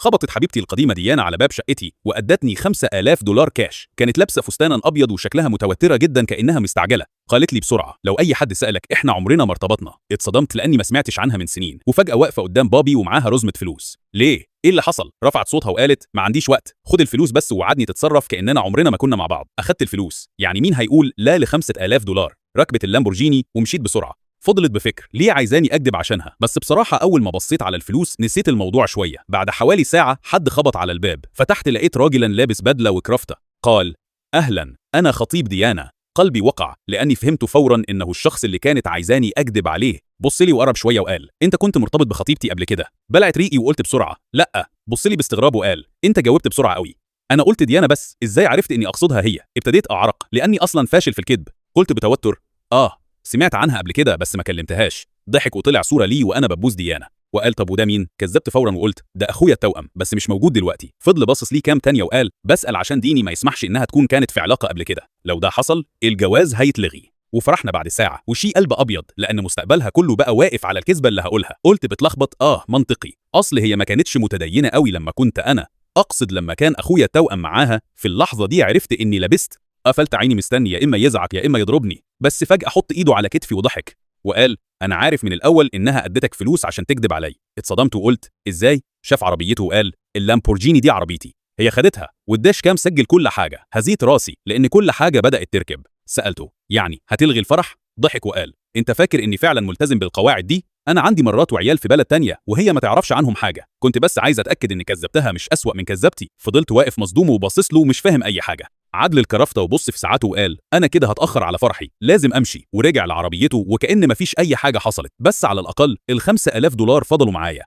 خبطت حبيبتي القديمة ديانا على باب شقتي وأدتني $5000 كاش. كانت لابسة فستانا أبيض وشكلها متوترة جدًا كأنها مستعجلة. قالت لي بسرعة لو أي حد سألك إحنا عمرنا ما ارتبطنا. اتصدمت لأني ما سمعتش عنها من سنين، وفجأة واقفة قدام بابي ومعاها رزمة فلوس. ليه؟ إيه اللي حصل؟ رفعت صوتها وقالت ما عنديش وقت، خد الفلوس بس، ووعدني تتصرف كأننا عمرنا ما كنا مع بعض. أخدت الفلوس، يعني مين هيقول لا ل$5000؟ ركبت اللامبورجيني ومشيت بسرعة. فضلت بفكر ليه عايزاني أكدب عشانها، بس بصراحة أول ما بصيت على الفلوس نسيت الموضوع شوية. بعد حوالي ساعة حد خبط على الباب، فتحت لقيت راجلا لابس بدلة وكرافتة. قال أهلا، أنا خطيب ديانا. قلبي وقع لأني فهمت فورا إنه الشخص اللي كانت عايزاني أكدب عليه. بص لي وقرب شوية وقال أنت كنت مرتبط بخطيبتي قبل كده؟ بلعت ريقي وقلت بسرعة لأ. بص لي باستغراب وقال أنت جاوبت بسرعة قوي. أنا قلت ديانا بس إزاي عرفت إني أقصدها هي؟ ابتديت أعرق لأني أصلا فاشل في الكذب. قلت بتوتر سمعت عنها قبل كده بس ما كلمتهاش. ضحك وطلع صورة لي وأنا ببوس ديانا وقال طب وده مين؟ كذبت فورا وقلت ده أخويا التوأم بس مش موجود دلوقتي. فضل باصص لي كام تانية وقال بسأل عشان ديني ما يسمحش إنها تكون كانت في علاقة قبل كده، لو ده حصل الجواز هيتلغي. وفرحنا بعد ساعة وشي قلب أبيض لأن مستقبلها كله بقى واقف على الكذبة اللي هقولها. قلت بتلخبط منطقي، أصل هي ما كانتش متدينة قوي لما كنت أنا، أقصد لما كان أخويا التوأم معاها. في اللحظة دي عرفت إني لبست. قفلت عيني مستني يا إما يزعق يا إما يضربني، بس فجأة حط إيده على كتفي وضحك وقال أنا عارف من الأول إنها أدتك فلوس عشان تكذب علي. اتصدمت وقلت إزاي؟ شاف عربيته وقال اللامبورجيني دي عربيتي، هي خدتها والداش كام سجل كل حاجة. هزيت راسي لأن كل حاجة بدأت تركب. سألته يعني هتلغي الفرح؟ ضحك وقال أنت فاكر إني فعلا ملتزم بالقواعد دي؟ أنا عندي مرات وعيال في بلد تانية وهي ما تعرفش عنهم حاجة، كنت بس عايز أتأكد إن كذبتها مش أسوأ من كذبتي. فضلت واقف مصدوم وباصص له مش فاهم أي حاجة. عدل الكرافته وبص في ساعته وقال أنا كده هتأخر على فرحي، لازم أمشي. ورجع لعربيته وكأن مفيش أي حاجة حصلت، بس على الأقل $5000 فضلوا معايا.